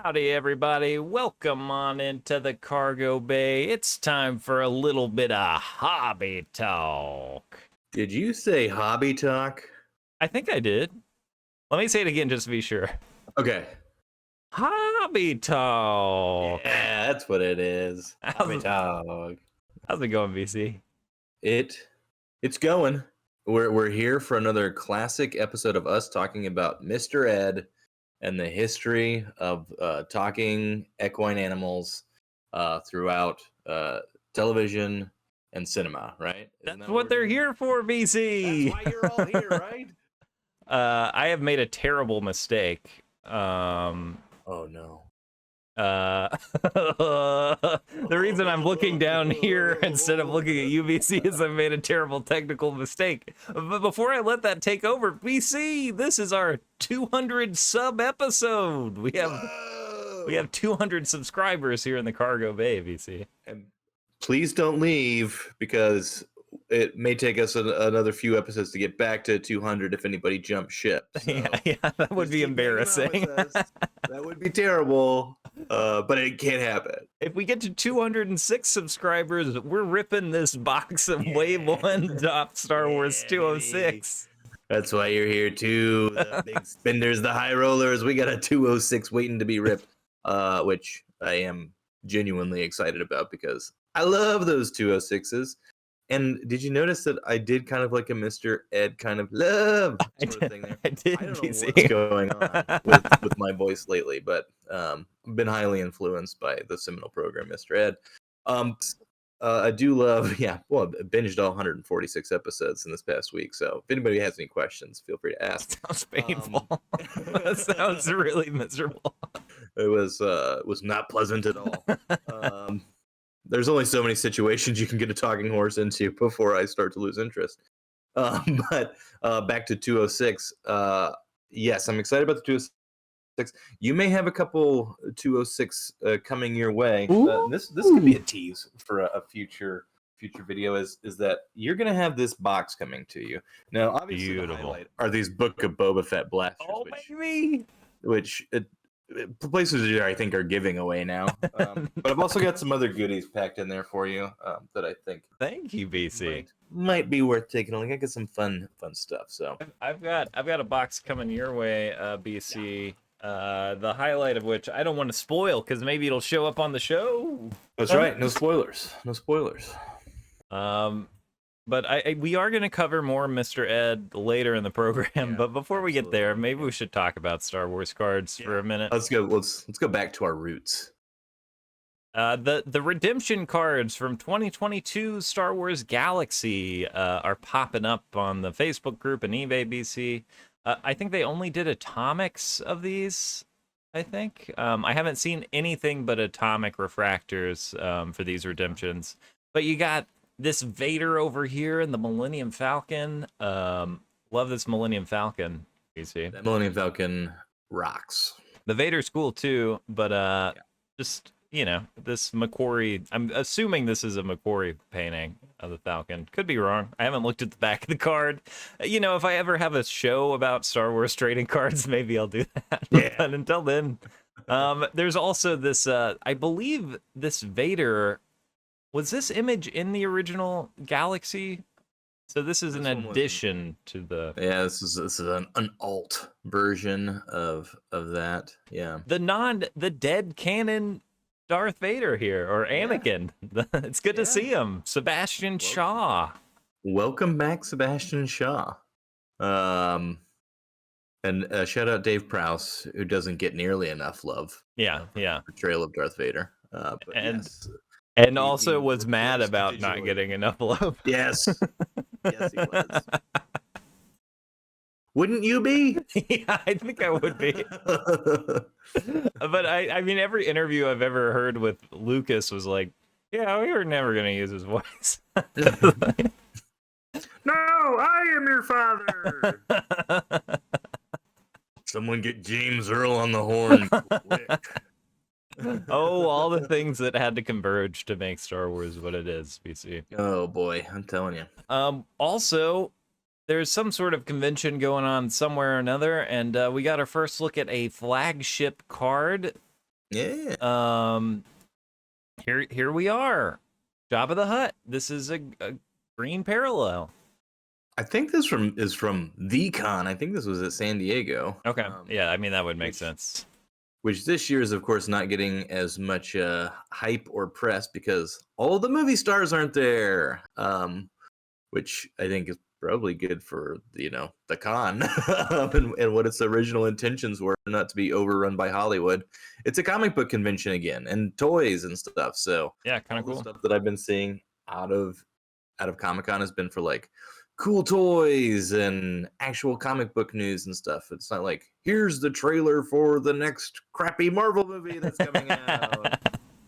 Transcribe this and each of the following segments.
Howdy, everybody. Welcome on into the cargo bay. It's time for a little bit of hobby talk. Did you say hobby talk? I think I did. Let me say it again just to be sure. Okay. Hobby talk. Yeah, that's what it is. Hobby talk. How's it going, VC? It's going. We're here for another classic episode of us talking about Mr. Ed and the history of talking equine animals throughout television and cinema, right? That's what they're here for, VC. That's why you're all here, right? I have made a terrible mistake. Oh no. The reason I'm looking down here instead of looking at UBC is I made a terrible technical mistake. But before I let that take over, BC, this is our 200 sub episode. We have 200 subscribers here in the Cargo Bay, BC. And please don't leave because it may take us another few episodes to get back to 200 if anybody jumps ship. So yeah, that would be embarrassing. That would be terrible, but it can't happen. If we get to 206 subscribers, we're ripping this box of Wave 1 top Star Wars 206. That's why you're here too. The big spenders, the high rollers. We got a 206 waiting to be ripped, which I am genuinely excited about because I love those 206s. And did you notice that I did kind of like a Mr. Ed kind of love sort of thing there? I did. I don't know what's going on with my voice lately, but I've been highly influenced by the seminal program, Mr. Ed. I do love, I binged all 146 episodes in this past week. So if anybody has any questions, feel free to ask. Sounds painful. That sounds really miserable. It was not pleasant at all. There's only so many situations you can get a talking horse into before I start to lose interest. But back to 206. Yes, I'm excited about the 206. You may have a couple 206 coming your way. This could be a tease for a future video. Is that you're gonna have this box coming to you now? Obviously, the highlight are these Book of Boba Fett blasters. Oh, baby! Which places I think are giving away now, but I've also got some other goodies packed in there for you that I think. Thank you, BC. Might be worth taking a look. I got some fun stuff. So I've got a box coming your way, BC. The highlight of which I don't want to spoil because maybe it'll show up on the show. That's right. No spoilers. No spoilers. But we are going to cover more Mr. Ed later in the program. But before we get there, maybe we should talk about Star Wars cards for a minute. Let's go back to our roots. The redemption cards from 2022 Star Wars Galaxy are popping up on the Facebook group and eBay, BC. I think they only did atomics of these. I think I haven't seen anything but atomic refractors for these redemptions. But you got this Vader over here and the Millennium Falcon. Love this Millennium Falcon, BC. That Millennium Falcon rocks. The Vader's cool too, but just, this McQuarrie, I'm assuming this is a McQuarrie painting of the Falcon. Could be wrong. I haven't looked at the back of the card. If I ever have a show about Star Wars trading cards, maybe I'll do that. Yeah. But until then, there's also this, I believe this Vader. Was this image in the original Galaxy? So this is an addition to the. Yeah, this is an alt version of that. Yeah. The dead canon Darth Vader here, or Anakin. Yeah. It's good to see him. Sebastian Shaw. Welcome back, Sebastian Shaw. And shout out Dave Prowse, who doesn't get nearly enough love. Yeah. Portrayal of Darth Vader. And also was mad about not getting enough love. Yes. Yes, he was. Wouldn't you be? Yeah, I think I would be. But I mean, every interview I've ever heard with Lucas was like, yeah, we were never going to use his voice. No, I am your father. Someone get James Earl on the horn quick. Oh, all the things that had to converge to make Star Wars what it is, BC. Oh boy, I'm telling you. Also, there's some sort of convention going on somewhere or another, and we got our first look at a flagship card Yeah. Here we are. Jabba the Hutt. This is a green parallel. I think this is from the con. I think this was at San Diego. Okay. Yeah, I mean that would make sense. Which this year is, of course, not getting as much hype or press because all the movie stars aren't there. Which I think is probably good for the con and what its original intentions were, not to be overrun by Hollywood. It's a comic book convention again and toys and stuff. So yeah, kind of cool. Stuff that I've been seeing out of Comic-Con has been for like cool toys and actual comic book news and stuff. It's not like here's the trailer for the next crappy Marvel movie that's coming out.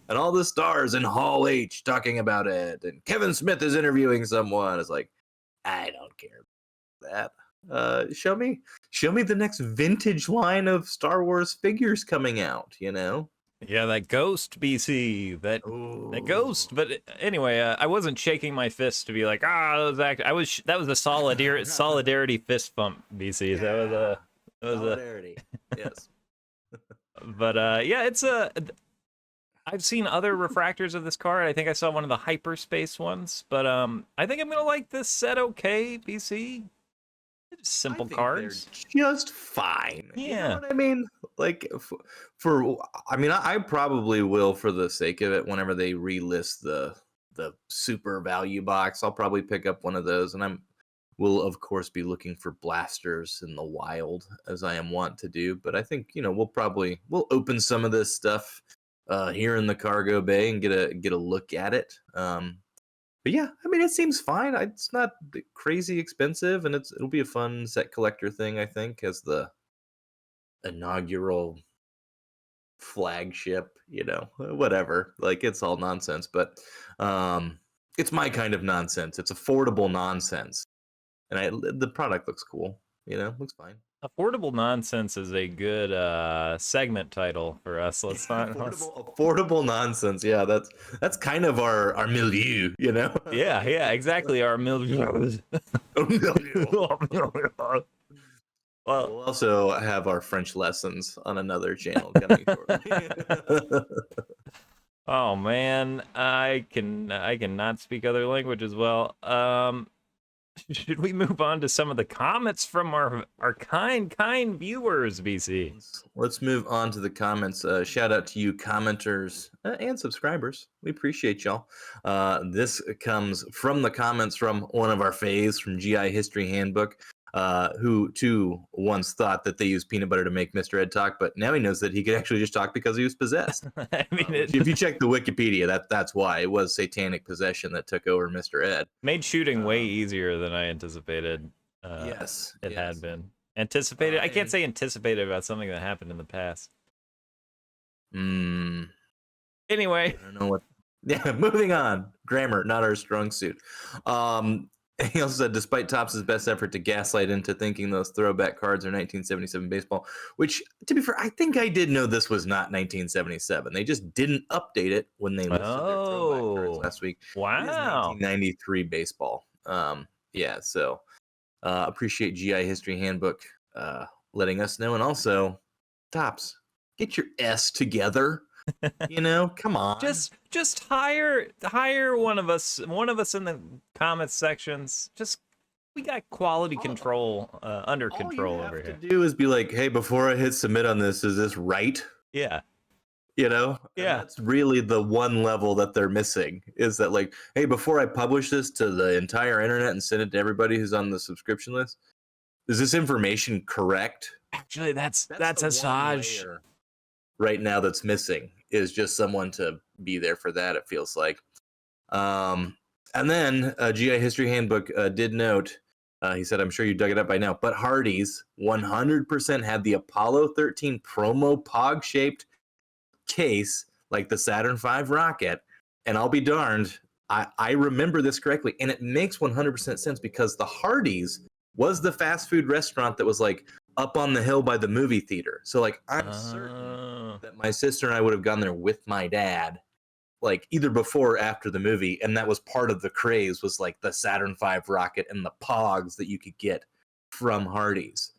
And all the stars in Hall H talking about it, and Kevin Smith is interviewing someone. It's like, I don't care about that. Show me the next vintage line of Star Wars figures coming out. Yeah, that ghost, BC, that ghost. But anyway, I wasn't shaking my fist to be like, that was a solidarity fist bump, BC. Yeah. That was solidarity. Yes. But yeah, it's I've seen other refractors of this card. I think I saw one of the hyperspace ones, but I think I'm gonna like this set. Okay, BC. Simple cards, just fine. Yeah, you know what I mean. Like I probably will, for the sake of it, whenever they relist the super value box, I'll probably pick up one of those, and will of course be looking for blasters in the wild, as I am wont to do. But I think we'll open some of this stuff here in the cargo bay and get a look at it. But yeah, I mean, it seems fine. It's not crazy expensive, and it'll be a fun set collector thing, I think, as the inaugural flagship. Whatever. Like, it's all nonsense, but it's my kind of nonsense. It's affordable nonsense, and the product looks cool. Looks fine. Affordable nonsense is a good segment title for us. Let's not affordable nonsense. Yeah, that's kind of our milieu, Yeah, exactly, our milieu. Well, we'll also have our French lessons on another channel coming shortly. Oh man, I cannot speak other languages well. Should we move on to some of the comments from our kind viewers, BC? Let's move on to the comments. Shout out to you commenters and subscribers. We appreciate y'all. This comes from the comments from one of our faves from GI History Handbook, who too once thought that they used peanut butter to make Mr. Ed talk, but now he knows that he could actually just talk because he was possessed. I mean, if you check the Wikipedia, that's why it was satanic possession that took over Mr. Ed. Made shooting way easier than I anticipated. Yes, it had been anticipated. I can't say anticipated about something that happened in the past. Anyway, I don't know what. Yeah, moving on. Grammar, not our strong suit. He also said, despite Topps' best effort to gaslight into thinking those throwback cards are 1977 baseball, which, to be fair, I think I did know this was not 1977. They just didn't update it when they listed their throwback cards last week. Wow. It is 1993 baseball. Yeah, so appreciate GI History Handbook letting us know. And also, Topps, get your S together. Come on. Just hire one of us in the comments sections. We got quality control under control over here. All you have to do is be like, hey, before I hit submit on this, is this right? Yeah. Yeah. And that's really the one level that they're missing, is that like, hey, before I publish this to the entire internet and send it to everybody who's on the subscription list, is this information correct? Actually, that's Asajj right now that's missing, is just someone to be there for that, it feels like. And then GI History Handbook did note, he said, I'm sure you dug it up by now, but Hardee's 100% had the Apollo 13 promo pog-shaped case, like the Saturn V rocket. And I'll be darned, I remember this correctly, and it makes 100% sense, because the Hardee's was the fast food restaurant that was like up on the hill by the movie theater. So like, I'm certain that my sister and I would have gone there with my dad, like either before or after the movie, and that was part of the craze, was like the Saturn V rocket and the pogs that you could get from Hardee's.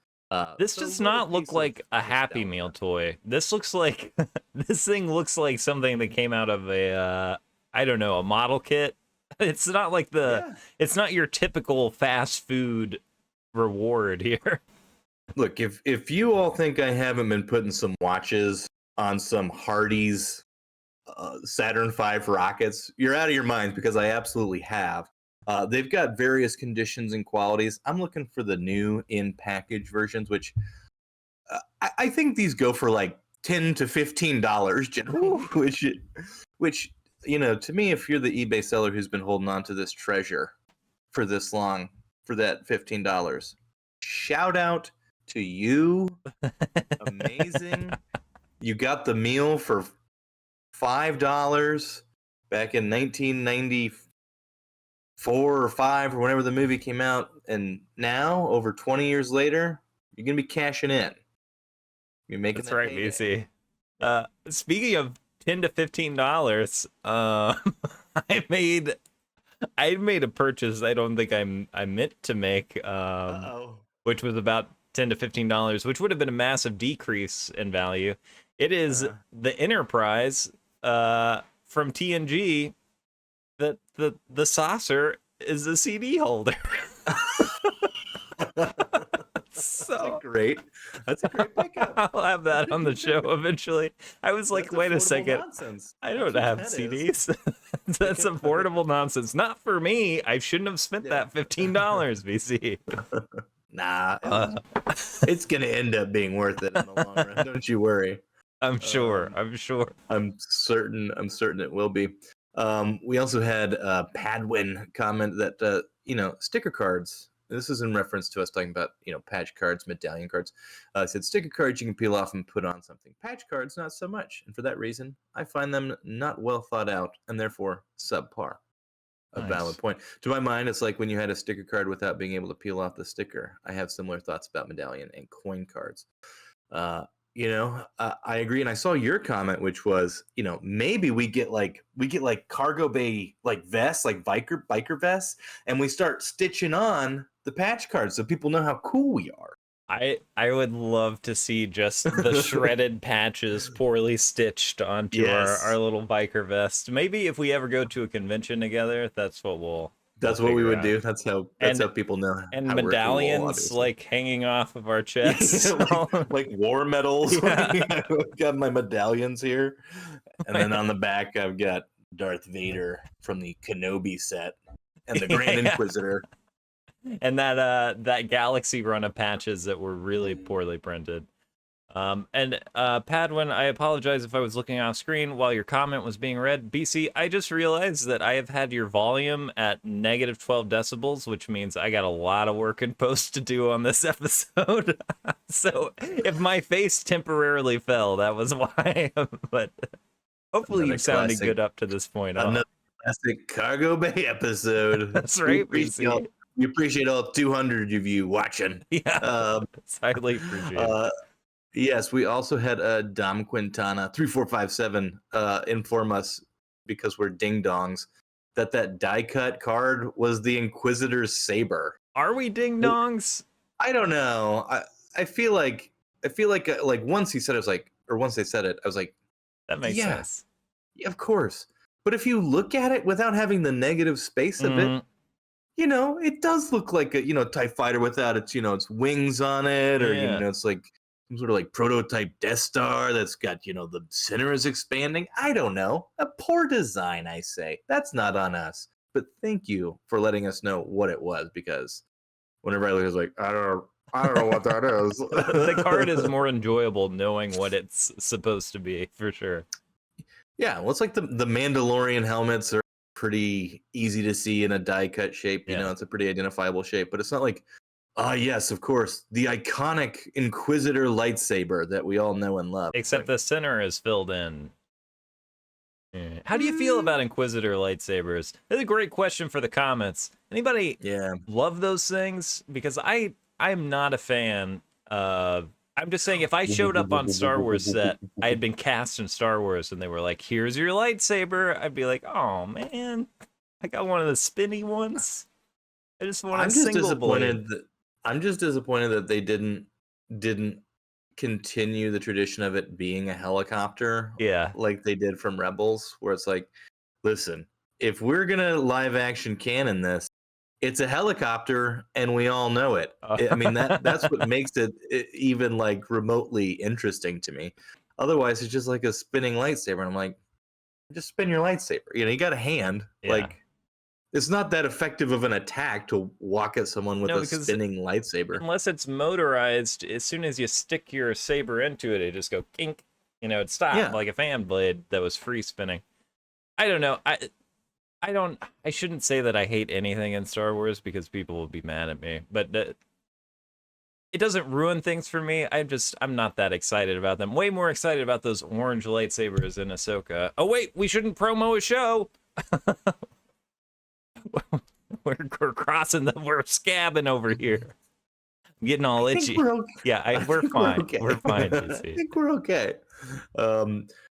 This So a does little not look piece of like a Happy nostalgia. Meal toy. This looks like this thing looks like something that came out of a I don't know, a model kit. It's not like Yeah. it's not your typical fast food reward here. Look, if you all think I haven't been putting some watches on some Hardee's Saturn V rockets, you're out of your minds because I absolutely have. They've got various conditions and qualities. I'm looking for the new in package versions, which I think these go for like $10 to $15 generally, which to me, if you're the eBay seller who's been holding on to this treasure for this long, for that $15, shout out to you. Amazing. You got the meal for $5 back in 1994 or 5 or whenever the movie came out, and now over 20 years later, you're gonna be cashing in. You're making That's that right, payday. BC. Yeah. Speaking of $10 to $15, I made a purchase I don't think I meant to make, Uh-oh. which was about $10 to $15, which would have been a massive decrease in value. It is the Enterprise from TNG. That the saucer is a CD holder. So That's a great pickup. I'll have that on the show eventually. I was like, That's wait a affordable second. nonsense. I That's don't what have that is. CDs. That's affordable nonsense. Not for me. I shouldn't have spent that $15, VC. Nah, it's gonna end up being worth it in the long run. Don't you worry. I'm sure. I'm sure. I'm certain it will be. We also had Padwin comment that sticker cards. This is in reference to us talking about patch cards, medallion cards. It said sticker cards you can peel off and put on something. Patch cards not so much, and for that reason, I find them not well thought out and therefore subpar. A Nice. valid point. To my mind, it's like when you had a sticker card without being able to peel off the sticker. I have similar thoughts about medallion and coin cards. I agree, and I saw your comment, which was, maybe we get like cargo bay like vests, like biker vests, and we start stitching on the patch cards so people know how cool we are. I would love to see just the shredded patches poorly stitched onto our little biker vest. Maybe if we ever go to a convention together, that's what we'll we would out. do. That's how people know. And how medallions cool, like hanging off of our chests. like war medals. Yeah. I've got my medallions here, and then on the back I've got Darth Vader from the Kenobi set and the Grand Inquisitor. And that Galaxy run of patches that were really poorly printed. Padwin, I apologize if I was looking off screen while your comment was being read. BC, I just realized that I have had your volume at negative 12 decibels, which means I got a lot of work in post to do on this episode. So if my face temporarily fell, that was why. But hopefully you sounded good up to this point. Another classic Cargo Bay episode. That's right, BC. We appreciate all 200 of you watching. Yeah, it's highly appreciated. Yes, we also had Dom Quintana 3457 inform us, because we're ding dongs, that die cut card was the Inquisitor's saber. Are we ding dongs? I don't know. I feel like once he said it, I was like, or once they said it, I was like, that makes sense. Yeah, of course. But if you look at it without having the negative space of it, it does look like a TIE fighter without its its wings on it, or it's like some sort of like prototype Death Star that's got the center is expanding. I don't know. A poor design, I say. That's not on us. But thank you for letting us know what it was, because whenever I look, I was like, I don't know what that is. The card is more enjoyable knowing what it's supposed to be, for sure. Yeah, well, it's like the Mandalorian helmets are pretty easy to see in a die cut shape. It's a pretty identifiable shape, but it's not like, yes, of course, the iconic Inquisitor lightsaber that we all know and love. Except the center is filled in. How do you feel about Inquisitor lightsabers? That's a great question for the comments. Anybody love those things? Because I'm not a fan of... I'm just saying, if I showed up on Star Wars set, I had been cast in Star Wars, and they were like, here's your lightsaber, I'd be like, oh, man, I got one of the spinny ones. I just want a single blade. I'm just disappointed that they didn't didn't continue the tradition of it being a helicopter Yeah. like they did from Rebels, where it's like, listen, if we're gonna live action canon this, it's a helicopter and we all know it. I mean, that's what makes it even like remotely interesting to me. Otherwise, it's just like a spinning lightsaber. And I'm like, just spin your lightsaber. You know, you got a hand. Yeah. Like, it's not that effective of an attack to walk at someone with No, a because spinning lightsaber. unless it's motorized, as soon as you stick your saber into it, it just go kink. You know, it stopped Yeah. like a fan blade that was free spinning. I don't know. I shouldn't say that I hate anything in Star Wars because people will be mad at me, but it doesn't ruin things for me. I'm not that excited about them. Way more excited about those orange lightsabers in Ahsoka. Oh wait, we shouldn't promo a show. we're we're scabbing over here. I'm getting all itchy. We're fine. We're fine. I think we're okay.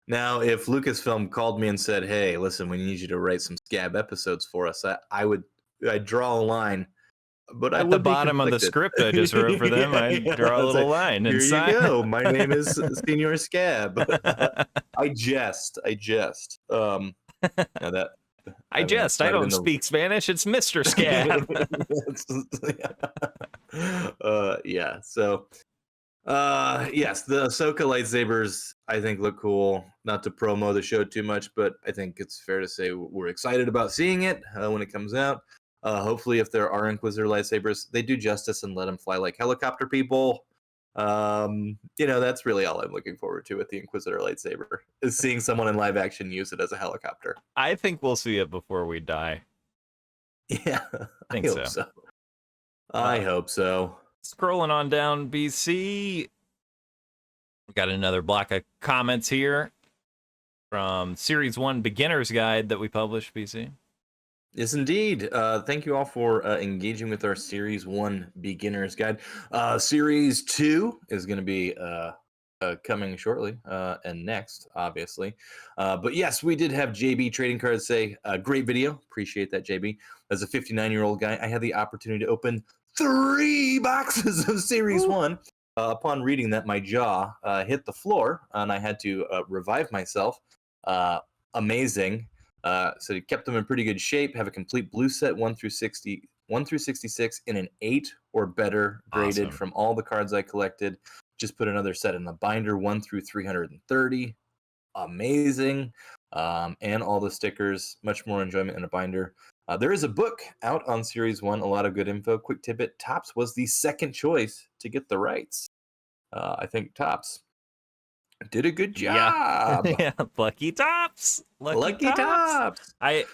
Now, if Lucasfilm called me and said, "Hey, listen, we need you to write some scab episodes for us," I'd draw a line. But at the bottom of the script I just wrote for them, I draw a little line. Here and you sign. go. My name is Senior Scab. I jest. Now that I don't speak Spanish. It's Mr. Scab. Yeah. So, yes, the Ahsoka lightsabers I think look cool. Not to promo the show too much, but I think it's fair to say we're excited about seeing it when it comes out. Hopefully, if there are Inquisitor lightsabers, they do justice and let them fly like helicopter people. That's really all I'm looking forward to with the Inquisitor lightsaber, is seeing someone in live action use it as a helicopter. I think we'll see it before we die. Yeah, I hope so. I hope so. Scrolling on down, BC. We got another block of comments here from Series 1 Beginner's Guide that we published, BC. Yes, indeed. Thank you all for engaging with our Series 1 Beginner's Guide. Series 2 is going to be coming shortly and next, obviously. But yes, we did have JB Trading Cards say, great video. Appreciate that, JB. As a 59-year-old guy, I had the opportunity to open 3 boxes of Series 1. Upon reading that, my jaw hit the floor, and I had to revive myself. Amazing. So you kept them in pretty good shape. Have a complete blue set 1 through 66 in an 8 or better graded. Awesome. From all the cards I collected. Just put another set in the binder 1 through 330. Amazing. And all the stickers. Much more enjoyment in a binder. There is a book out on Series 1. A lot of good info. Quick tidbit: Topps was the second choice to get the rights. I think Topps did a good job. Yeah. Lucky Topps. Lucky Topps. I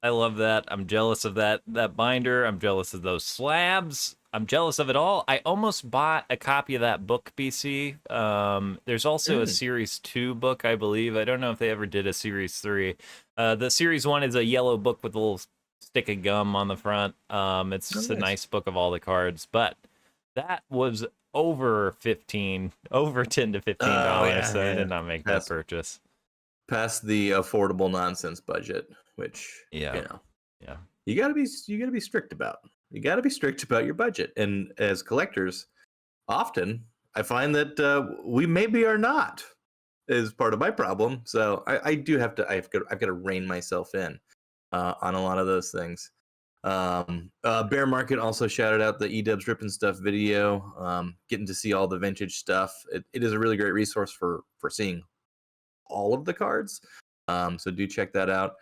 love that. I'm jealous of that binder. I'm jealous of those slabs. I'm jealous of it all. I almost bought a copy of that book, BC. There's also a Series 2 book, I believe. I don't know if they ever did a Series 3. The Series 1 is a yellow book with a little stick of gum on the front. It's just a nice book of all the cards. But that was over $10 to $15, so I did not make that purchase. Past the affordable nonsense budget, which you gotta be strict about. You gotta be strict about your budget, and as collectors, often I find that we maybe are not, is part of my problem. So I've got to rein myself in on a lot of those things. Bear Market also shouted out the eDubs Rippin' Stuff video. Getting to see all the vintage stuff. It is a really great resource for seeing all of the cards. So do check that out.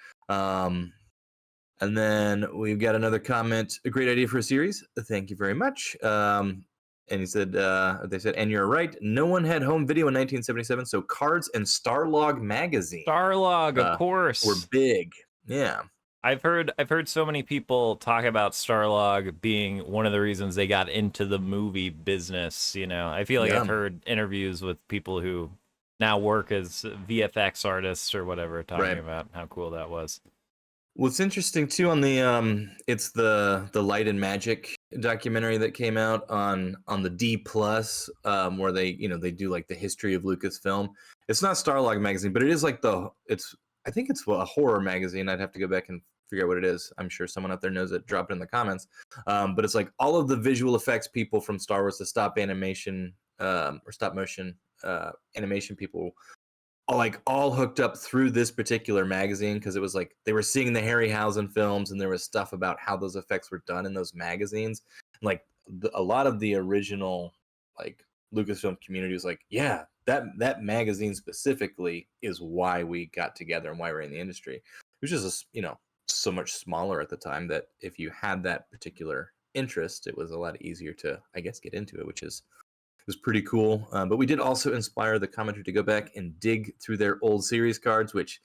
And then we've got another comment. A great idea for a series. Thank you very much. And he said, they said, and you're right. No one had home video in 1977, so cards and Starlog magazine. Starlog, of course, were big. Yeah. I've heard so many people talk about Starlog being one of the reasons they got into the movie business. You know, I feel like I've heard interviews with people who now work as VFX artists or whatever talking about how cool that was. What's interesting too on the it's the Light and Magic documentary that came out on the D+, where they do like the history of Lucasfilm. It's not Starlog magazine, but it is like I think it's a horror magazine. I'd have to go back and forget what it is. I'm sure someone out there knows it. Drop it in the comments. But it's like all of the visual effects people from Star Wars, the stop animation or stop motion animation people, all hooked up through this particular magazine, because it was like they were seeing the Harryhausen films and there was stuff about how those effects were done in those magazines. And like a lot of the original like Lucasfilm community was like, yeah, that magazine specifically is why we got together and why we're in the industry. It was just so much smaller at the time that if you had that particular interest, it was a lot easier to, I guess, get into it, which is was pretty cool. But we did also inspire the commenter to go back and dig through their old series cards, which,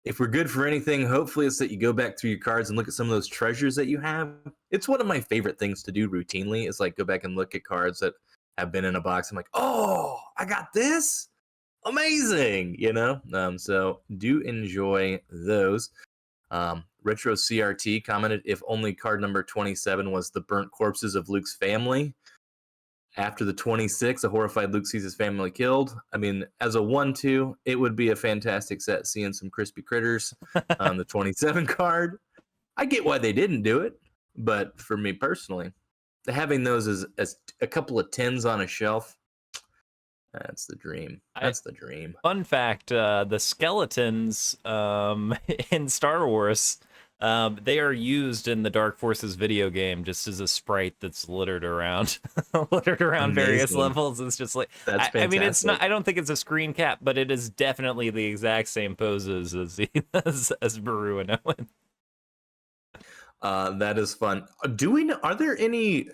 if we're good for anything, hopefully it's that you go back through your cards and look at some of those treasures that you have. It's one of my favorite things to do routinely, is like go back and look at cards that have been in a box. I'm like, oh, I got this. Amazing, so do enjoy those. Retro CRT commented, if only card number 27 was the burnt corpses of Luke's family. After the 26, a horrified Luke sees his family killed. I mean, as a 1-2, it would be a fantastic set seeing some crispy critters on the 27 card. I get why they didn't do it, but for me personally, having those as a couple of 10s on a shelf, that's the dream. That's the dream. Fun fact, the skeletons in Star Wars, they are used in the Dark Forces video game just as a sprite that's littered around various levels. It's just like, that's fantastic. I mean, it's not, I don't think it's a screen cap, but it is definitely the exact same poses as Beru and Owen. That is fun. Are there any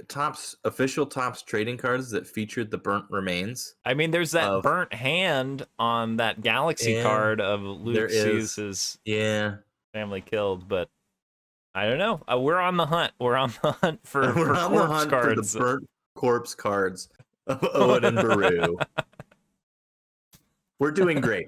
official Topps trading cards that featured the burnt remains? I mean, there's that burnt hand on that Galaxy card of Luke sees his family killed, but I don't know. We're on the hunt. We're on the hunt for corpse cards. For the burnt corpse cards of Owen and Beru. We're doing great.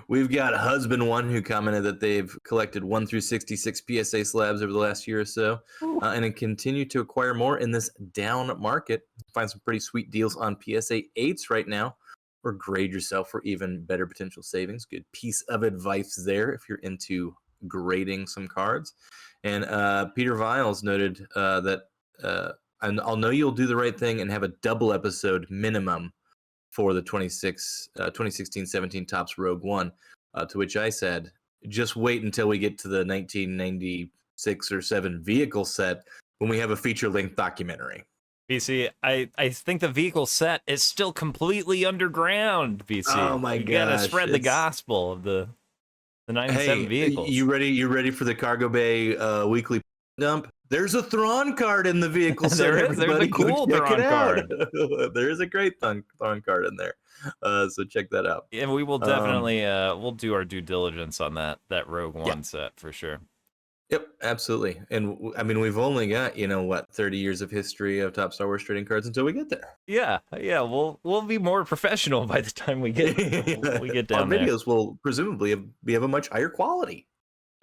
We've got Husband One, who commented that they've collected 1 through 66 PSA slabs over the last year or so, and continue to acquire more in this down market. Find some pretty sweet deals on PSA 8s right now, or grade yourself for even better potential savings. Good piece of advice there if you're into grading some cards. And Peter Viles noted that and I'll know you'll do the right thing and have a double episode minimum for the 2016-17 Topps Rogue One, to which I said, just wait until we get to the 1996 or 7 vehicle set when we have a feature-length documentary. BC, I think the vehicle set is still completely underground, BC. Oh my gosh. You gotta spread the gospel of the 97 vehicles. You ready for the Cargo Bay weekly dump? There's a Thrawn card in the vehicle set. There's a cool Thrawn card. There is a great Thrawn card in there. So check that out. And we will definitely we'll do our due diligence on that Rogue One set for sure. Yep, absolutely. And I mean, we've only got 30 years of history of Top Star Wars trading cards until we get there. Yeah. We'll be more professional by the time we get down there. Our videos will presumably be of a much higher quality.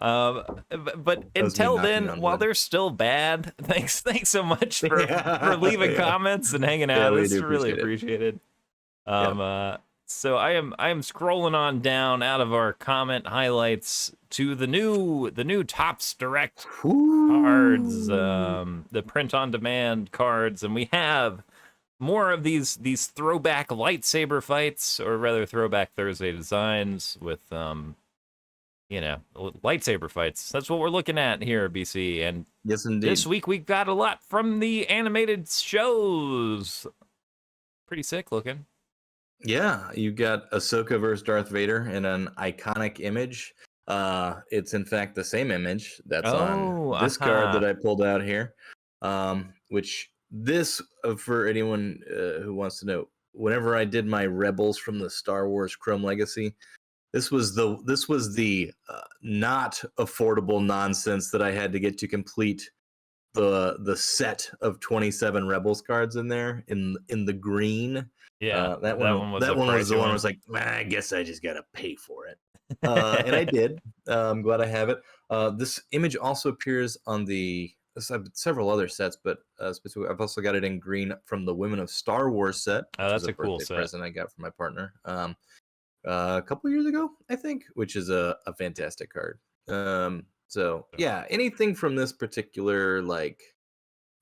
But until then, while they're still bad, thanks so much for leaving comments and hanging out. It's really appreciated. So I am scrolling on down out of our comment highlights to the new Topps Direct cards, the print on demand cards, and we have more of these throwback lightsaber fights, or rather throwback Thursday designs with lightsaber fights. That's what we're looking at here, BC. And yes, indeed. This week we've got a lot from the animated shows. Pretty sick looking. Yeah, you got Ahsoka versus Darth Vader in an iconic image. It's in fact the same image that's on this card that I pulled out here. Which this, for anyone who wants to know, whenever I did my Rebels from the Star Wars Chrome Legacy, this was the not affordable nonsense that I had to get to complete the set of 27 Rebels cards in there in the green. Yeah, that one was the one where I was like, I guess I just gotta pay for it, and I did. I'm glad I have it. This image also appears on several other sets, but specifically, I've also got it in green from the Women of Star Wars set. Oh, that's a cool set. Present I got from my partner a couple years ago, I think, which is a fantastic card. So yeah, anything from this particular like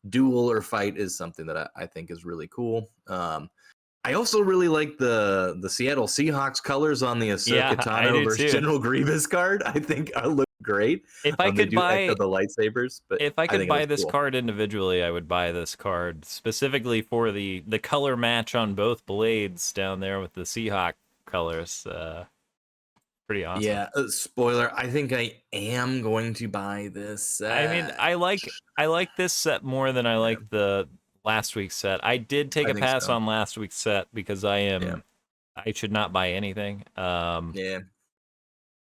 duel or fight is something that I think is really cool. I also really like the Seattle Seahawks colors on the Ahsoka Yeah, I Tano do versus too. General Grievous card. I think look great. If I They could do echo buy the lightsabers, but if I I could think it buy looks this cool. card individually, I would buy this card specifically for the color match on both blades down there with the Seahawk colors. Pretty awesome. Yeah, spoiler. I think I am going to buy this I mean, set. I like this set more than I Yeah, like the last week's set. I did take I a think pass so. on last week's set because Yeah, I should not buy anything. yeah,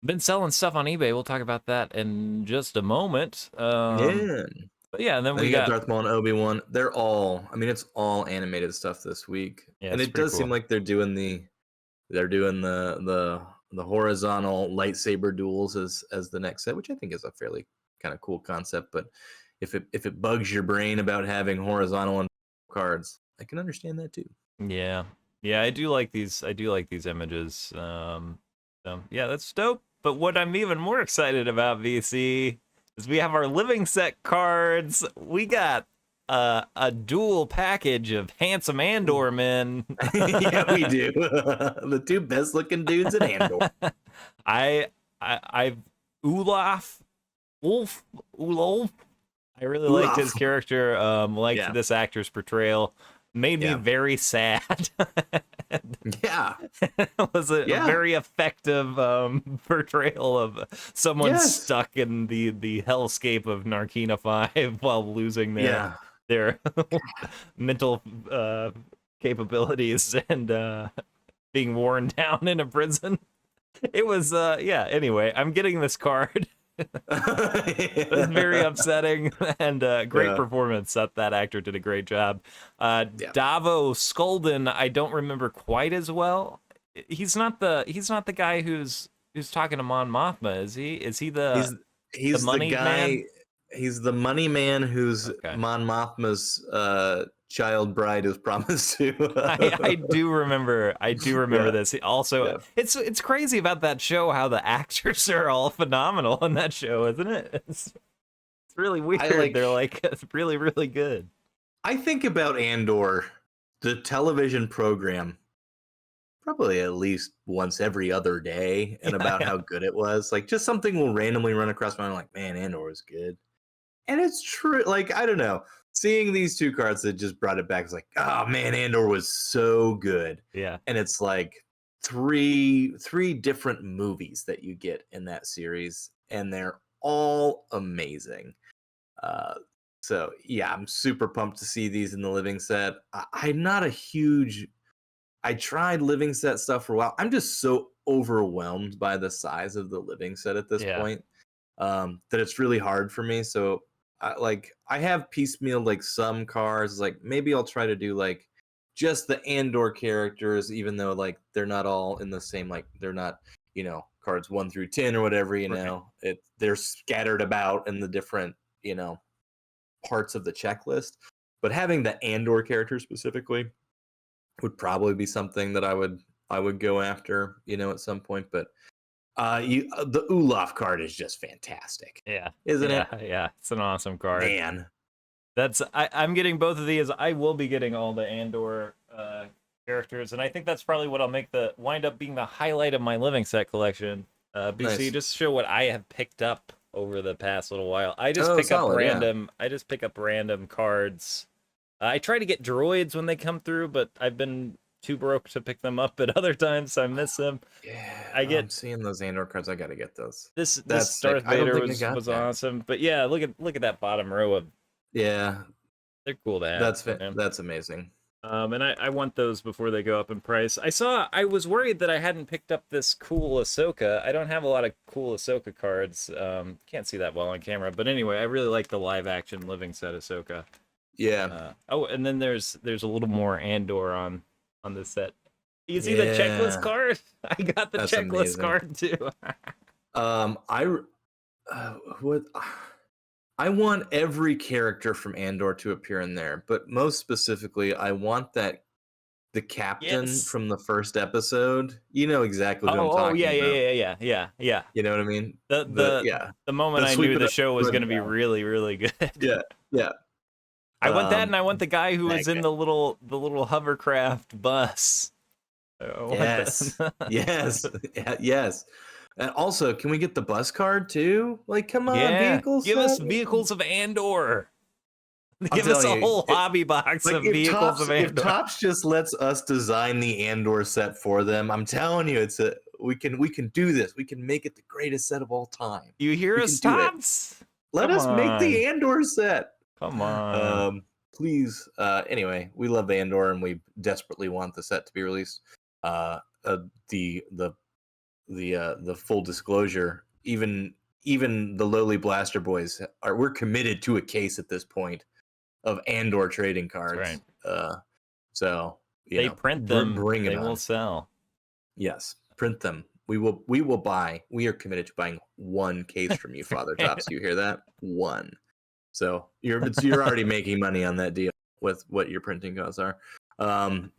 Been selling stuff on eBay. We'll talk about that in just a moment. yeah. But yeah, and then Then we you got got Darth Maul and Obi-Wan. They're all. I mean, it's all animated stuff this week, yeah, and it's it pretty does seem cool. like they're doing the horizontal lightsaber duels as the next set, which I think is a fairly kind of cool concept. But if it bugs your brain about having horizontal and cards, I can understand that too. Yeah. Yeah, I do like these. I do like these images. So yeah, that's dope. But what I'm even more excited about, VC, is we have our living set cards. We got a dual package of handsome Andor men. Yeah, we do. The two best looking dudes in Andor. I I've Olaf Wolf Ulolf. I really liked his Oof. character. Liked Yeah, this actor's portrayal. Made me yeah, very sad. yeah, It was a yeah. very effective portrayal of someone Yes. stuck in the hellscape of Narkina 5 while losing their Yeah. their mental capabilities and being worn down in a prison. It was yeah, anyway, I'm getting this card. It was very upsetting and great Yeah. performance. That actor did a great job. Yeah. Davo Skolden, I don't remember quite as well. He's not the guy who's talking to Mon Mothma, is he? Is he the He's the he's the money man? guy. He's the money man who's Okay. Mon Mothma's child bride is promised to. I do remember Yeah, this. Also, yeah, it's crazy about that show how the actors are all phenomenal in that show, isn't it? It's really I weird. like. They're like really really good. I think about Andor, the television program, probably at least once every other day, and Yeah, about yeah. how good it was. Like, just something will randomly run across my mind. Like, man, Andor was good. And it's true. Like, I don't know. Seeing these two cards that just brought it back, it's like, oh man, Andor was so good. Yeah. And it's like three different movies that you get in that series, and they're all amazing. Uh, so yeah, I'm super pumped to see these in the living set. I'm not a huge. I tried living set stuff for a while. I'm just so overwhelmed by the size of the living set at this Yeah. point that it's really hard for me. So I have piecemeal like some cars. Like maybe I'll try to do like just the Andor characters, even though like they're not all in the same like they're not cards 1 through 10 or whatever. Right. They're scattered about in the different parts of the checklist. But having the Andor character specifically would probably be something that I would go after at some point. But the Olaf card is just fantastic, Yeah. isn't Yeah. it? Yeah. It's an awesome card. Man. I'm getting both of these. I will be getting all the Andor characters, and I think that's probably what I'll make the wind up being the highlight of my living set collection. BC, Nice. just show what I have picked up over the past little while. I just Oh, pick up solid. Yeah. random. I just pick up random cards. I try to get droids when they come through, but I've been too broke to pick them up at other times, so I miss them. Yeah. I I'm get seeing those Andor cards. I gotta get those. this That's sick. Darth I don't Vader think I was got that. awesome, but yeah, look at that bottom row of. Yeah. They're cool to have. Man. That's amazing. And I want those before they go up in price. I was worried that I hadn't picked up this cool Ahsoka. I don't have a lot of cool Ahsoka cards. Can't see that well on camera, but anyway, I really like the live action living set Ahsoka. Yeah. Oh, and then there's a little more Andor on this set. You see the checklist Yeah. card? I got the That's checklist amazing. card too. I what I want every character from Andor to appear in there, but most specifically, I want that the captain Yes. from the first episode. You know exactly who I'm Oh, yeah, talking yeah, about. yeah, yeah, yeah, yeah. You know what I mean? The The the yeah, the moment the I knew sweeping the the show was rug going to be down. really, really good. Yeah, yeah. I want that, and I want the guy who That was in guy. the little hovercraft bus. I want Yes, that. yes, yes. And also, can we get the bus card too? Like, come on, Yeah, vehicle give us set. vehicles of Andor. I'm Give us telling a you, whole hobby box like of vehicles of if Andor. Tops just lets us design the Andor set for them, I'm telling you, we can do this. We can make it the greatest set of all time. You hear We can us, do it. Tops? Let Come us make the on, Andor set. come on. Um, please. Anyway, we love Andor and we desperately want the set to be released. Uh, uh the the the full disclosure, even the lowly blaster boys we're committed to a case at this point of Andor trading That's cards. right. So They print them, bring it they will on. sell. Yes, print them. We will buy. We are committed to buying one case from you, Father Tops. You hear that? One. So you're already making money on that deal with what your printing costs are.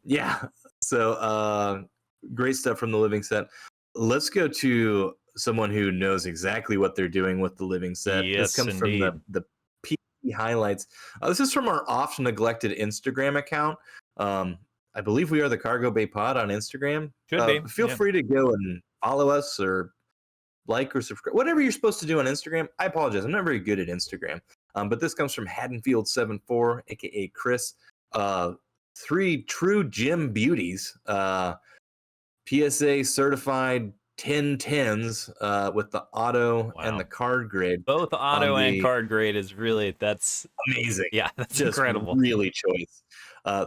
Yeah. So great stuff from the living set. Let's go to someone who knows exactly what they're doing with the living set. This Yes, comes from indeed. the PC highlights. This is from our oft neglected Instagram account. I believe we are the Cargo Bay Pod on Instagram. Should be. Feel Yeah. free to go and follow us or like or subscribe, whatever you're supposed to do on Instagram. I apologize, I'm not very good at Instagram. But this comes from Haddonfield74, aka Chris. 3 true gym beauties. PSA certified 1010s with the auto and Wow. the card grade Both on auto and the card grade is really, that's, amazing. yeah, that's Just incredible. really choice.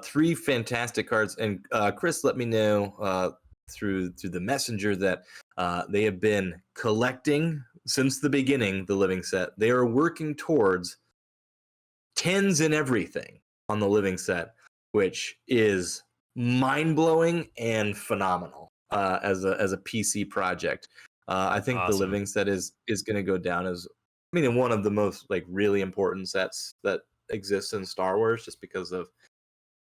3 fantastic cards. And Chris let me know through the messenger that they have been collecting since the beginning the living set. They are working towards 10s and everything on the living set, which is mind-blowing and phenomenal as a PC project. I That's think the awesome. living set is going to go down as, I mean, one of the most like really important sets that exists in Star Wars, just because of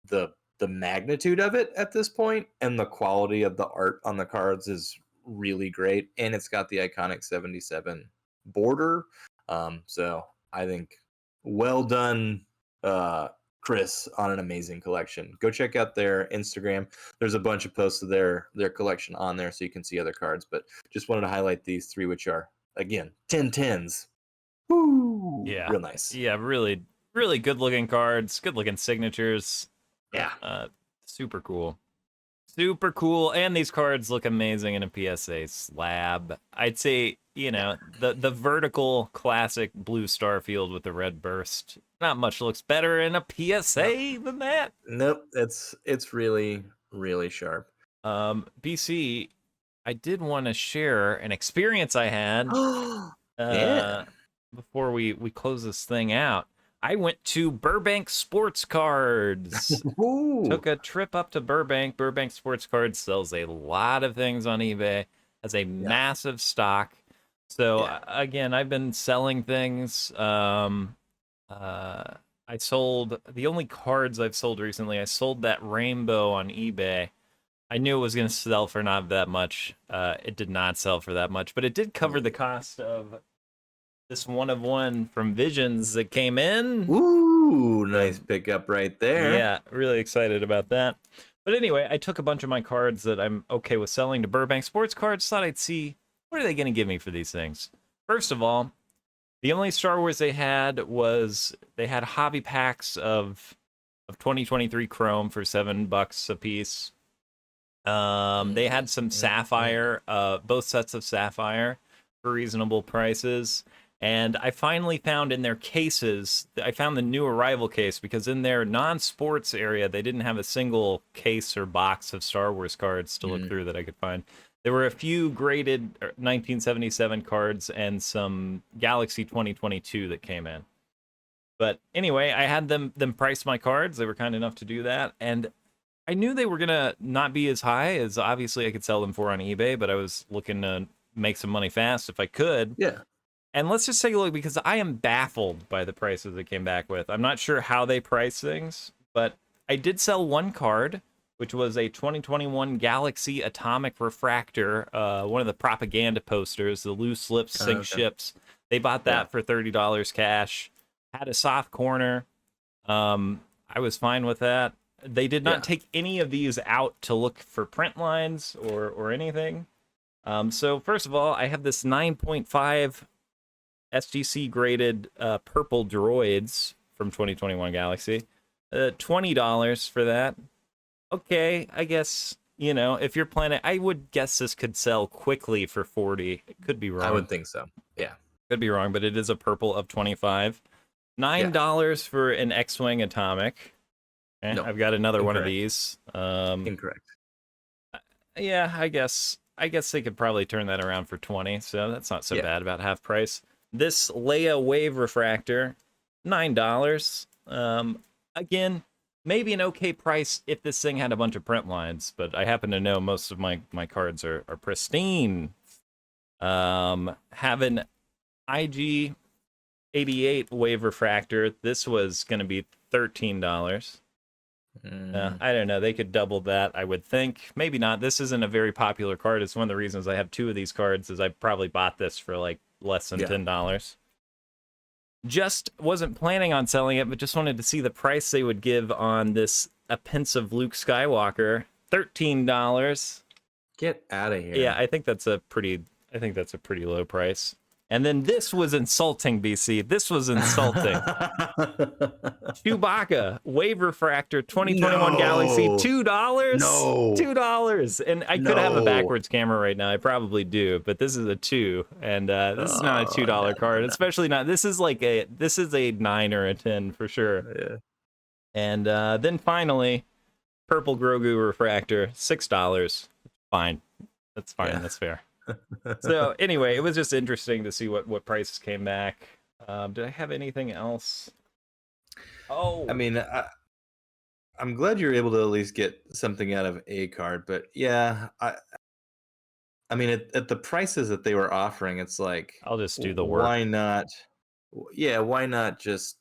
the magnitude of it at this point, and the quality of the art on the cards is really great, and it's got the iconic 77 border. So I think well done, Chris, on an amazing collection. Go check out their Instagram. There's a bunch of posts of their collection on there, so you can see other cards. But just wanted to highlight these 3, which are again 1010s. Woo, Yeah. real nice. Yeah, really, really good looking cards, good looking signatures. Yeah. Super cool. Super cool. And these cards look amazing in a PSA slab. I'd say, the vertical classic blue Starfield with the red burst. Not much looks better in a PSA than that. Nope, it's really really sharp. BC, I did want to share an experience I had Yeah. before we close this thing out. I went to Burbank Sports Cards. Ooh. Took a trip up to Burbank. Burbank Sports Cards sells a lot of things on eBay, has a massive stock. So again, I've been selling things. I sold the only cards I've sold recently. I sold that rainbow on eBay. I knew it was going to sell for not that much. It did not sell for that much, but it did cover the cost of this one of one from Visions that came in. Ooh, nice pickup right there. Yeah, really excited about that. But anyway, I took a bunch of my cards that I'm okay with selling to Burbank Sports Cards. Thought I'd see what are they going to give me for these things. First of all, the only Star Wars they had was they had hobby packs of 2023 Chrome for $7 a piece. They had some Sapphire, both sets of Sapphire for reasonable prices. And I finally found in their cases, I found the new arrival case, because in their non-sports area, they didn't have a single case or box of Star Wars cards to look through that I could find. There were a few graded 1977 cards and some Galaxy 2022 that came in. But anyway, I had them price my cards. They were kind enough to do that. And I knew they were going to not be as high as obviously I could sell them for on eBay, but I was looking to make some money fast if I could. Yeah. And let's just take a look, because I am baffled by the prices they came back with. I'm not sure how they price things, but I did sell one card which was a 2021 Galaxy Atomic Refractor, one of the propaganda posters, the loose lips sink Okay. ships. They bought that for $30 cash. Had a soft corner. I was fine with that. They did not take any of these out to look for print lines or anything. So first of all, I have this 9.5 SGC graded purple droids from 2021 Galaxy. $20 for that. Okay, I guess, if you're planning, I would guess this could sell quickly for 40. It could be wrong. I would think so. Yeah. Could be wrong, but it is a purple of 25. $9 for an X-Wing Atomic. Okay, No, I've got another one of incorrect. these. Incorrect. Yeah, I guess they could probably turn that around for 20, so that's not so bad, about half price. This Leia Wave Refractor, $9. Again, maybe an okay price if this thing had a bunch of print lines, but I happen to know most of my cards are pristine. Have an IG 88 Wave Refractor. This was going to be $13. I don't know. They could double that, I would think. Maybe not. This isn't a very popular card. It's one of the reasons I have two of these cards is I probably bought this for like less than $10. Just wasn't planning on selling it, but just wanted to see the price they would give on this A Pensive Luke Skywalker. $13. Get out of here. Yeah, I think that's a pretty low price. And then this was insulting, BC. This was insulting. Chewbacca, Wave Refractor, 2021 Galaxy, $2? No. $2. And I could have a backwards camera right now. I probably do, but this is a 2. And this is not a $2 card, especially not. This is a 9 or a 10 for sure. Yeah. And then finally, Purple Grogu Refractor, $6. Fine. That's fine. Yeah. That's fair. So anyway, it was just interesting to see what prices came back. Did I have anything else? Oh, I mean, I'm glad you're able to at least get something out of a card, but yeah, I mean, at the prices that they were offering, it's like, I'll just do the work. Why not? Yeah, why not just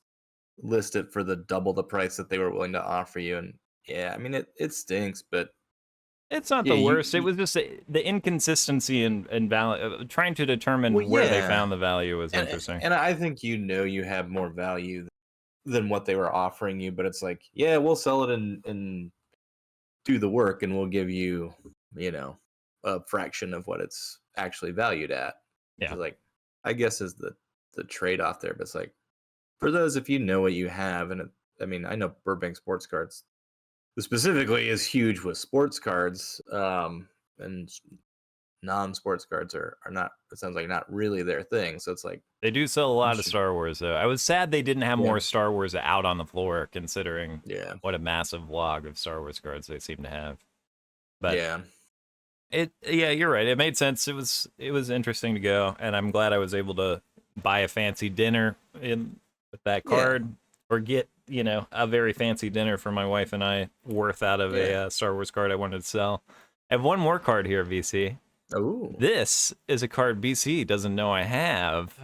list it for the double the price that they were willing to offer you? And yeah, I mean, it stinks, but it's not the worst. It was just the inconsistency and value. Trying to determine where they found the value was interesting. And I think you have more value than what they were offering you, but it's like, yeah, we'll sell it and do the work, and we'll give you, a fraction of what it's actually valued at. Yeah, like, I guess is the trade off there. But it's like, for those, if you know what you have, and I mean, I know Burbank Sports Cards specifically is huge with sports cards, and non-sports cards are not, it sounds like, not really their thing. So it's like, they do sell a lot of Star Wars though. I was sad they didn't have more Star Wars out on the floor, considering what a massive log of Star Wars cards they seem to have. But you're right. It made sense. It was interesting to go, and I'm glad I was able to buy a fancy dinner with that card, or get a very fancy dinner for my wife and I worth out of a Star Wars card I wanted to sell. I have one more card here, VC. Oh, this is a card BC doesn't know I have.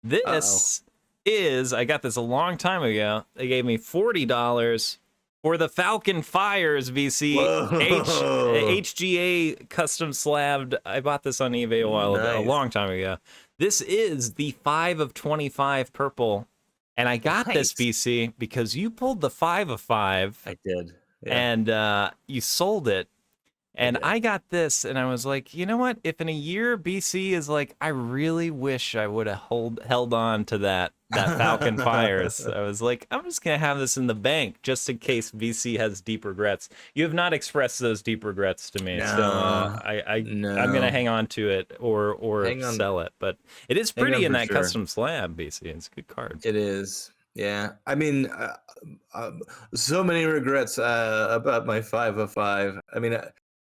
This is, I got this a long time ago. They gave me $40 for the Falcon Fires VC HGA custom slabbed. I bought this on eBay a long time ago. This is the 5 of 25 purple. And I got this, BC, because you pulled the 5 of 5. I did. Yeah. And you sold it. And I got this, and I was like, you know what? If in a year BC is like, I really wish I would have held on to that Falcon Fires. I was like, I'm just going to have this in the bank just in case BC has deep regrets. You have not expressed those deep regrets to me. No, so I'm going to hang on to it or sell it. But it is pretty in that custom slab, BC. It's a good card. It is. Yeah. I mean, so many regrets about my 5 of 5. I mean,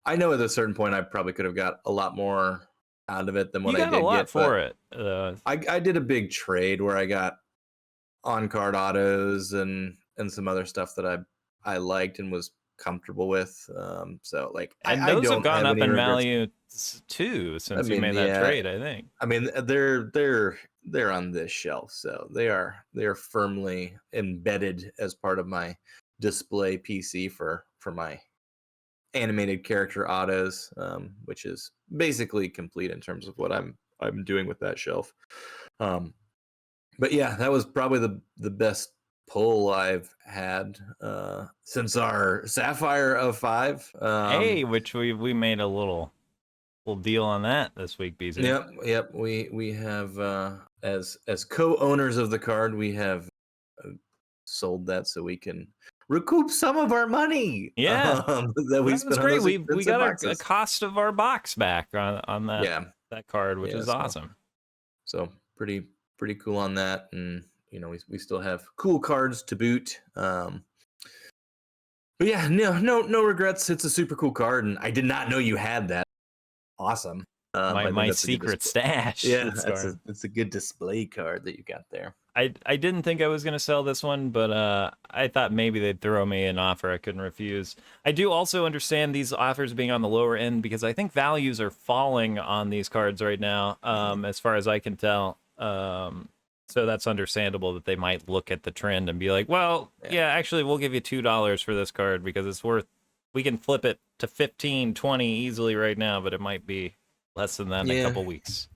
I know at a certain point I probably could have got a lot more out of it than what I did get. You got a lot for it. I did a big trade where I got on-card autos and some other stuff that I liked and was comfortable with. So like, and those have gone up in value too since you made that trade. I think. I mean, they're on this shelf, so they are firmly embedded as part of my display PC for my animated character autos, which is basically complete in terms of what I'm doing with that shelf. But yeah, that was probably the best pull I've had since our Sapphire of 5. Hey, which we made a little deal on that this week, BZ. Yep. We have as co-owners of the card, we have sold that so we can recoup some of our money. Yeah, that we that was spent on great. those We expensive got a boxes. cost of our box back on that that card, which is so, awesome. So pretty cool on that, and we still have cool cards to boot. But yeah, no regrets. It's a super cool card, and I did not know you had that. Awesome. My secret stash. Yeah, it's a good display card that you got there. I didn't think I was going to sell this one, but I thought maybe they'd throw me an offer I couldn't refuse. I do also understand these offers being on the lower end because I think values are falling on these cards right now, as far as I can tell. So that's understandable that they might look at the trend and be like, well, yeah, actually, we'll give you $2 for this card because it's worth, we can flip it to 15, 20 easily right now, but it might be less than that in a couple weeks.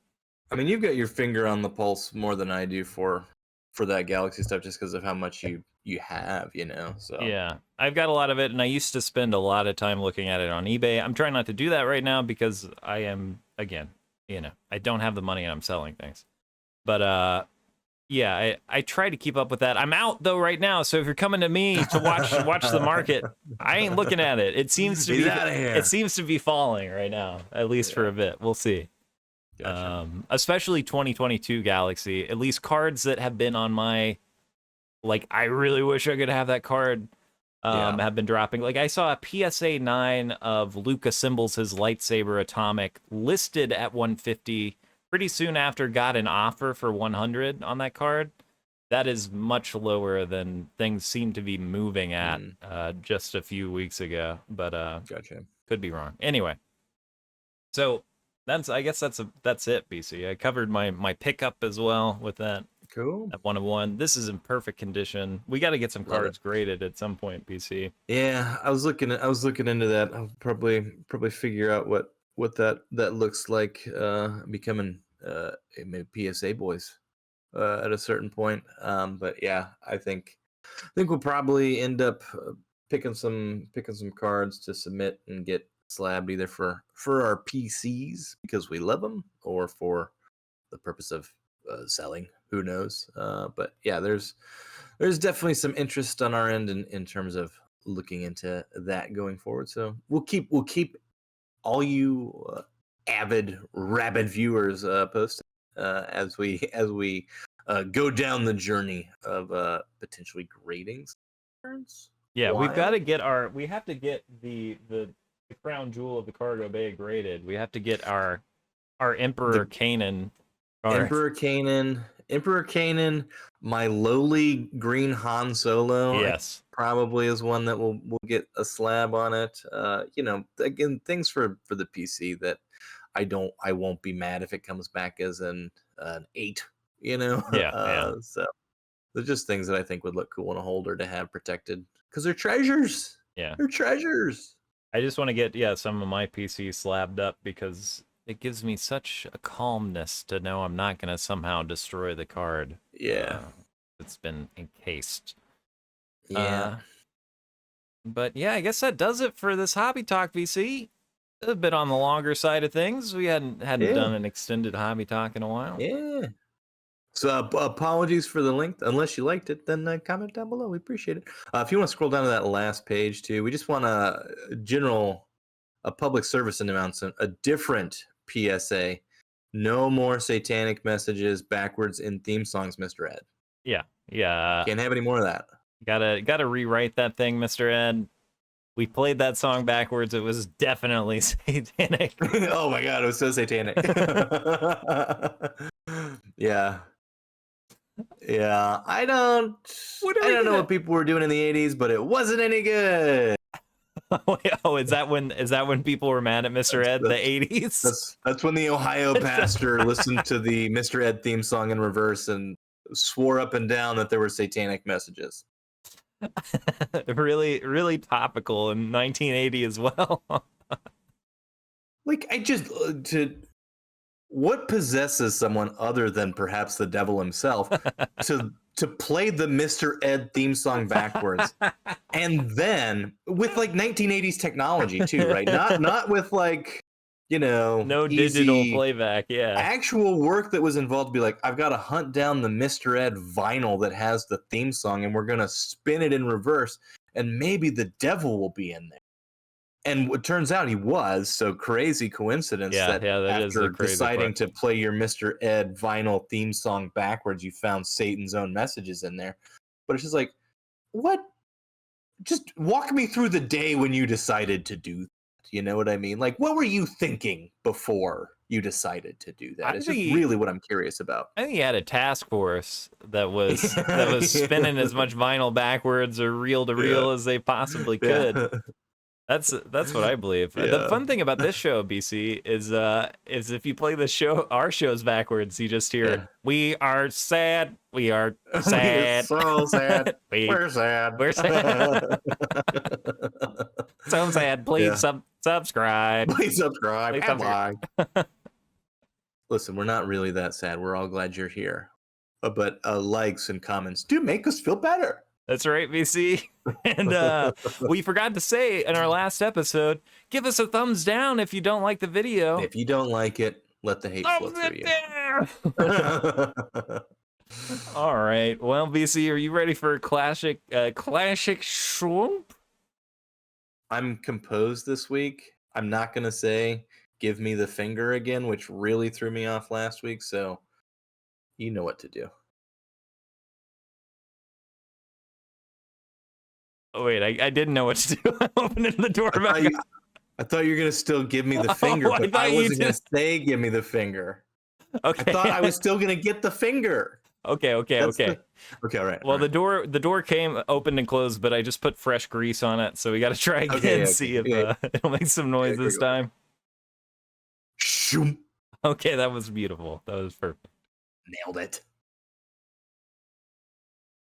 I mean, you've got your finger on the pulse more than I do for that Galaxy stuff, just because of how much you have, So yeah, I've got a lot of it, and I used to spend a lot of time looking at it on eBay. I'm trying not to do that right now because I am, again, I don't have the money and I'm selling things. But yeah, I try to keep up with that. I'm out though right now, so if you're coming to me to watch the market, I ain't looking at it. It seems to be falling right now, at least for a bit. We'll see. Gotcha. Especially 2022 Galaxy, at least cards that have been on my, like, I really wish I could have that card, have been dropping. Like, I saw a PSA 9 of Luke assembles his lightsaber atomic listed at 150. Pretty soon after got an offer for 100 on that card. That is much lower than things seem to be moving at just a few weeks ago, but gotcha. Could be wrong. Anyway, so I guess that's it, BC. I covered my pickup as well with that. Cool. At 101. This is in perfect condition. We got to get some cards graded at some point, BC. Yeah, I was looking into that. I'll probably figure out what that looks like becoming maybe PSA boys at a certain point. But yeah, I think we'll probably end up picking some cards to submit and get slabbed either for our PCs because we love them or for the purpose of selling. Who knows? But yeah, there's definitely some interest on our end in terms of looking into that going forward. So we'll keep all you avid rabid viewers posted as we go down the journey of potentially grading. Yeah, we have to get the crown jewel of the cargo bay graded. We have to get our Emperor Kanan. Emperor Kanan, my lowly green Han Solo. Yes, probably is one that will get a slab on it. Again, things for the PC that I won't be mad if it comes back as an 8. Yeah. So they're just things that I think would look cool in a holder to have protected because they're treasures. Yeah, they're treasures. I just want to get some of my PC slabbed up because it gives me such a calmness to know I'm not going to somehow destroy the card. Yeah. It's been encased. Yeah. But yeah, I guess that does it for this Hobby Talk, VC. A bit on the longer side of things. We hadn't done an extended Hobby Talk in a while. Yeah. So apologies for the length. Unless you liked it, then comment down below. We appreciate it. If you want to scroll down to that last page too, we just want a public service announcement, a different PSA. No more satanic messages backwards in theme songs, Mr. Ed. Yeah. Can't have any more of that. Gotta rewrite that thing, Mr. Ed. We played that song backwards. It was definitely satanic. Oh my god, it was so satanic. Yeah. I don't know what people were doing in the 80s, but it wasn't any good. Is that when people were mad at Mr. Ed? The 80s? That's when the Ohio pastor listened to the Mr. Ed theme song in reverse and swore up and down that there were satanic messages. Really, really topical in 1980 as well. Like, I just to what possesses someone other than perhaps the devil himself to play the Mr. Ed theme song backwards, and then with like 1980s technology too, right? Not with like, you know, No digital easy playback, yeah. actual work that was involved to be like, I've got to hunt down the Mr. Ed vinyl that has the theme song, and we're gonna spin it in reverse, and maybe the devil will be in there. And it turns out he was, so crazy coincidence Yeah, that yeah, that is the after crazy deciding part. to play your Mr. Ed vinyl theme song backwards, you found Satan's own messages in there. But it's just like, what? Just walk me through the day when you decided to do that. You know what I mean? Like, what were you thinking before you decided to do I that? It's just think really what I'm curious about. I think he had a task force that was Yeah, spinning as much vinyl backwards or reel to yeah, reel as they possibly could. yeah, That's what I believe. The yeah. fun thing about this show, BC, is if you play our shows backwards, you just hear Yeah. "We are sad, we are It's sad, so sad. we We're sad. we're sad, so sad." Please Yeah. subscribe. Please subscribe Please and subscribe. like. Listen, we're not really that sad. We're all glad you're here. But likes and comments do make us feel better. That's right, BC. And we forgot to say in our last episode, give us a thumbs down if you don't like the video. If you don't like it, let the hate flow Thumbs through it you. down. All right. Well, BC, are you ready for a classic shroom? I'm composed this week. I'm not going to say give me the finger again, which really threw me off last week. So you know what to do. Oh, wait, I didn't know what to do. I'm opening the door back up. I thought you were going to still give me the finger, Oh, I but thought I you wasn't going to did. say give me the finger. Okay. I thought I was still going to get the finger. Okay. That's Okay. Okay, all right. Well, all right. the door came opened and closed, but I just put fresh grease on it, so we got to try again, Okay, okay, see if okay. it'll make some noise Okay, this go ahead. time. Shoom. Okay, that was beautiful. That was perfect. Nailed it.